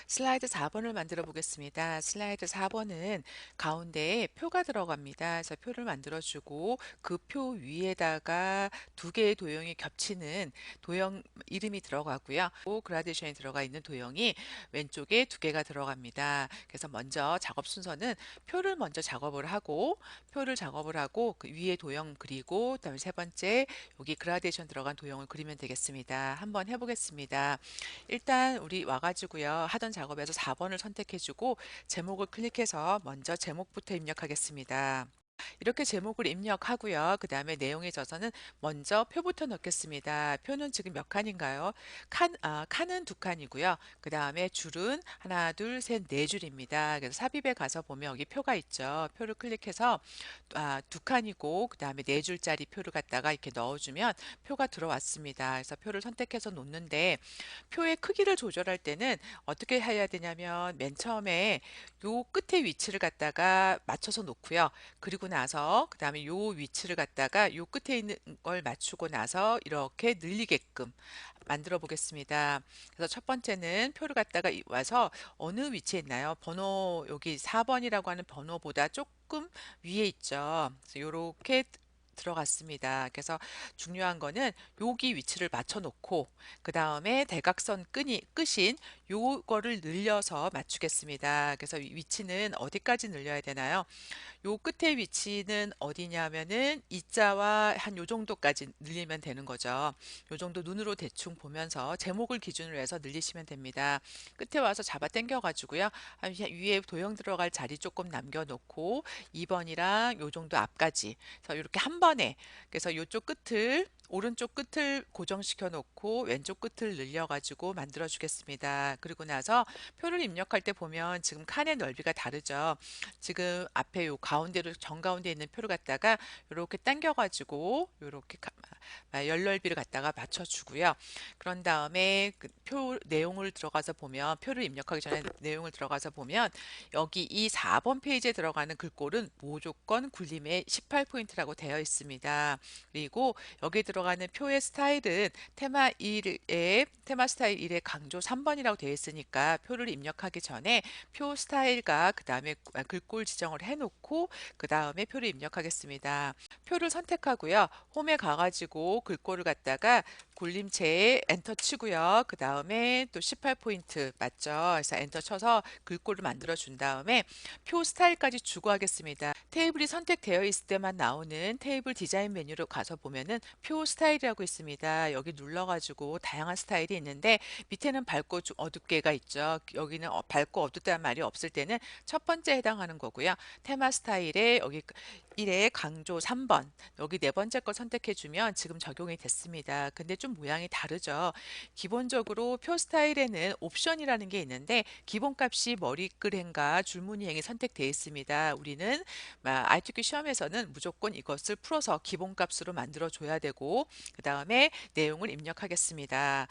슬라이드 4번을 만들어 보겠습니다. 슬라이드 4번은 가운데에 표가 들어갑니다. 그래서 표를 만들어 주고 그 표 위에다가 두 개의 도형이 겹치는 도형 이름이 들어가고요. 또 그라데이션이 들어가 있는 도형이 왼쪽에 두 개가 들어갑니다. 그래서 먼저 작업 순서는 표를 먼저 작업을 하고 그 위에 도형 그리고 그다음에 세 번째 여기 그라데이션 들어간 도형을 그리면 되겠습니다. 한번 해보겠습니다. 일단 우리 와가지고요. 하던 작업에서 4번을 선택해주고 제목을 클릭해서 먼저 제목부터 입력하겠습니다. 이렇게 제목을 입력하고요. 그 다음에 내용에 져서는 먼저 표부터 넣겠습니다. 표는 지금 몇 칸인가요? 칸은 두 칸이고요. 그 다음에 줄은 하나, 둘, 셋, 네 줄입니다. 그래서 삽입에 가서 보면 여기 표가 있죠. 표를 클릭해서 두 칸이고 그 다음에 네 줄짜리 표를 갖다가 이렇게 넣어주면 표가 들어왔습니다. 그래서 표를 선택해서 놓는데 표의 크기를 조절할 때는 어떻게 해야 되냐면 맨 처음에 요 끝에 위치를 갖다가 맞춰서 놓고요. 그리고 나서 그 다음에 요 위치를 갖다가 요 끝에 있는 걸 맞추고 나서 이렇게 늘리게끔 만들어 보겠습니다. 그래서 첫 번째는 표를 갖다가 와서 어느 위치에 있나요? 번호 여기 4번이라고 하는 번호보다 조금 위에 있죠. 그래서 요렇게 들어갔습니다. 그래서 중요한 거는 여기 위치를 맞춰 놓고 그 다음에 대각선 끝인 요거를 늘려서 맞추겠습니다. 그래서 위치는 어디까지 늘려야 되나요? 요 끝에 위치는 어디냐면은 이자와 한 요 정도까지 늘리면 되는 거죠. 요 정도 눈으로 대충 보면서 제목을 기준으로 해서 늘리시면 됩니다. 끝에 와서 잡아 당겨 가지고요. 위에 도형 들어갈 자리 조금 남겨 놓고 2번이랑 요 정도 앞까지. 그래서 이렇게 한 번에 그래서 요쪽 끝을 오른쪽 끝을 고정시켜 놓고 왼쪽 끝을 늘려 가지고 만들어 주겠습니다. 그리고 나서 표를 입력할 때 보면 지금 칸의 넓이가 다르죠. 지금 앞에 요 가운데로 정가운데 있는 표를 갖다가 이렇게 당겨 가지고 이렇게 열넓이를 갖다가 맞춰 주고요. 그런 다음에 그 표 내용을 들어가서 보면 표를 입력하기 전에 내용을 들어가서 보면 여기 이 4번 페이지에 들어가는 글꼴은 무조건 굴림의 18포인트라고 되어 있습니다. 그리고 여기 들어가는 표의 스타일은 테마 스타일 1의 강조 3번이라고 되어 있으니까 표를 입력하기 전에 표 스타일과 그 다음에 글꼴 지정을 해놓고 그 다음에 표를 입력하겠습니다. 표를 선택하고요. 홈에 가가지고 글꼴을 갖다가 굴림체에 엔터 치고요. 그 다음에 또 18포인트 맞죠? 그래서 엔터 쳐서 글꼴을 만들어 준 다음에 표 스타일까지 주고 하겠습니다. 테이블이 선택되어 있을 때만 나오는 테이블 디자인 메뉴로 가서 보면은 표 스타일이라고 있습니다. 여기 눌러가지고 다양한 스타일이 있는데 밑에는 밝고 좀 어둡게가 있죠. 여기는 밝고 어둡다는 말이 없을 때는 첫 번째 해당하는 거고요. 테마 스타일에 여기 1에 강조 3번 여기 네 번째 걸 선택해 주면 지금 적용이 됐습니다. 근데 좀 모양이 다르죠. 기본적으로 표 스타일에는 옵션이라는 게 있는데 기본값이 머리글행과 줄무늬행이 선택되어 있습니다. 우리는 RTQ 시험에서는 무조건 이것을 풀어서 기본값으로 만들어 줘야 되고 그 다음에 내용을 입력하겠습니다.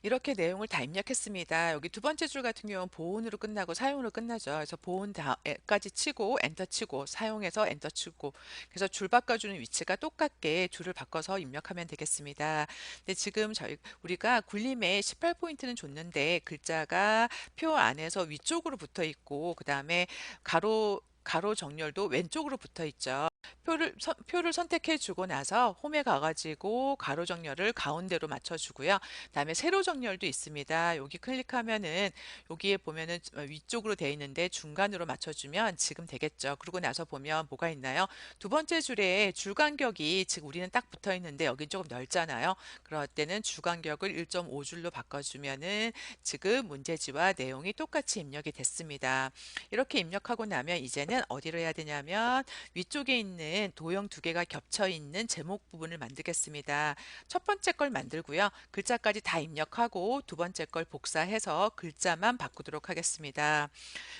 이렇게 내용을 다 입력했습니다. 여기 두 번째 줄 같은 경우는 보온으로 끝나고 사용으로 끝나죠. 그래서 보온까지 치고 엔터 치고 사용해서 엔터 치고 그래서 줄 바꿔주는 위치가 똑같게 줄을 바꿔서 입력하면 되겠습니다. 근데 지금 우리가 굴림에 18포인트는 줬는데 글자가 표 안에서 위쪽으로 붙어 있고 그 다음에 가로 정렬도 왼쪽으로 붙어 있죠. 표를 선택해 주고 나서 홈에 가가지고 가로 정렬을 가운데로 맞춰 주고요. 그다음에 세로 정렬도 있습니다. 여기 클릭하면은 여기에 보면은 위쪽으로 되어 있는데 중간으로 맞춰주면 지금 되겠죠. 그러고 나서 보면 뭐가 있나요? 두 번째 줄에 줄 간격이 지금 우리는 딱 붙어 있는데 여기 조금 넓잖아요. 그럴 때는 줄 간격을 1.5줄로 바꿔주면은 지금 문제지와 내용이 똑같이 입력이 됐습니다. 이렇게 입력하고 나면 이제는 어디로 해야 되냐면 위쪽에 있는 도형 두 개가 겹쳐 있는 제목 부분을 만들겠습니다. 첫 번째 걸 만들고요. 글자까지 다 입력하고 두 번째 걸 복사해서 글자만 바꾸도록 하겠습니다.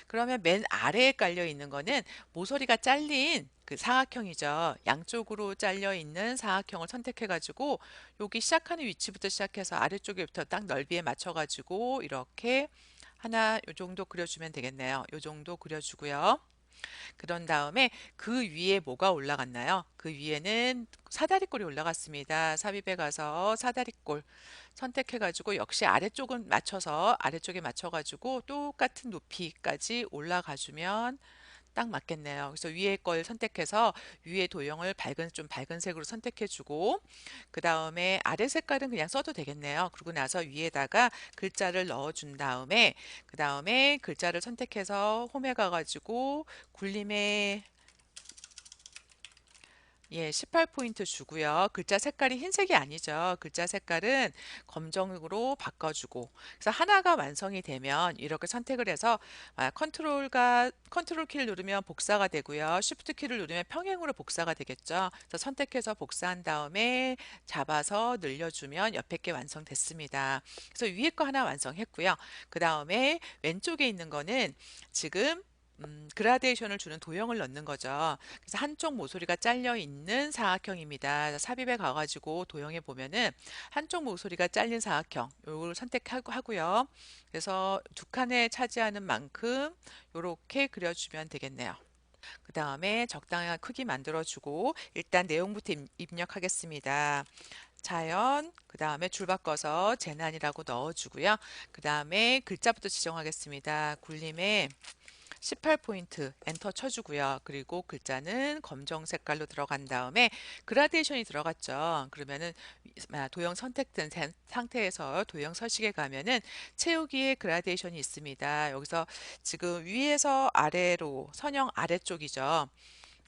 그러면 맨 아래에 깔려 있는 거는 모서리가 잘린 그 사각형이죠. 양쪽으로 잘려 있는 사각형을 선택해 가지고 여기 시작하는 위치부터 시작해서 아래쪽에부터 딱 넓이에 맞춰 가지고 이렇게 하나 요 정도 그려주면 되겠네요. 요 정도 그려주고요. 그런 다음에 그 위에 뭐가 올라갔나요? 그 위에는 사다리꼴이 올라갔습니다. 삽입에 가서 사다리꼴 선택해가지고 역시 아래쪽은 맞춰서 아래쪽에 맞춰가지고 똑같은 높이까지 올라가주면 딱 맞겠네요. 그래서 위에 걸 선택해서 위에 도형을 좀 밝은 색으로 선택해주고 그 다음에 아래 색깔은 그냥 써도 되겠네요. 그러고 나서 위에다가 글자를 넣어준 다음에 그 다음에 글자를 선택해서 홈에 가가지고 굴림에 18포인트 주고요. 글자 색깔이 흰색이 아니죠. 글자 색깔은 검정으로 바꿔주고. 그래서 하나가 완성이 되면 이렇게 선택을 해서 컨트롤 키를 누르면 복사가 되고요. 쉬프트 키를 누르면 평행으로 복사가 되겠죠. 그래서 선택해서 복사한 다음에 잡아서 늘려주면 옆에 게 완성됐습니다. 그래서 위에 거 하나 완성했고요. 그 다음에 왼쪽에 있는 거는 지금 그라데이션을 주는 도형을 넣는 거죠. 그래서 한쪽 모서리가 잘려 있는 사각형입니다. 삽입에 가가지고 도형에 보면은 한쪽 모서리가 잘린 사각형, 요걸 선택하고요. 그래서 두 칸에 차지하는 만큼 요렇게 그려주면 되겠네요. 그 다음에 적당한 크기 만들어주고 일단 내용부터 입력하겠습니다. 자연, 그 다음에 줄 바꿔서 재난이라고 넣어주고요. 그 다음에 글자부터 지정하겠습니다. 굴림에 18포인트 엔터 쳐주고요. 그리고 글자는 검정 색깔로 들어간 다음에 그라데이션이 들어갔죠. 그러면은 도형 선택된 상태에서 도형 서식에 가면은 채우기에 그라데이션이 있습니다. 여기서 지금 위에서 아래로 선형 아래쪽이죠.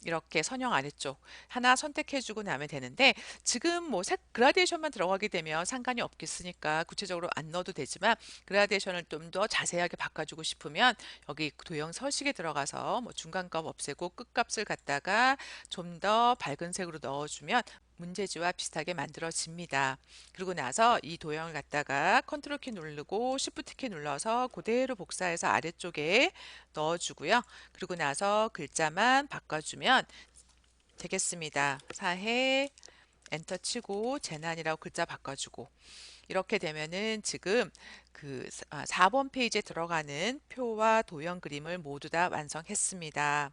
이렇게 선형 아래쪽 하나 선택해주고 나면 되는데 지금 뭐 색 그라데이션만 들어가게 되면 상관이 없겠으니까 구체적으로 안 넣어도 되지만 그라데이션을 좀 더 자세하게 바꿔주고 싶으면 여기 도형 서식에 들어가서 뭐 중간값 없애고 끝값을 갖다가 좀 더 밝은 색으로 넣어주면 문제지와 비슷하게 만들어집니다. 그리고 나서 이 도형을 갖다가 컨트롤 키 누르고 시프트 키 눌러서 그대로 복사해서 아래쪽에 넣어주고요. 그리고 나서 글자만 바꿔주면 되겠습니다. 사해 엔터 치고 재난이라고 글자 바꿔주고 이렇게 되면은 지금 4번 페이지에 들어가는 표와 도형 그림을 모두 다 완성했습니다.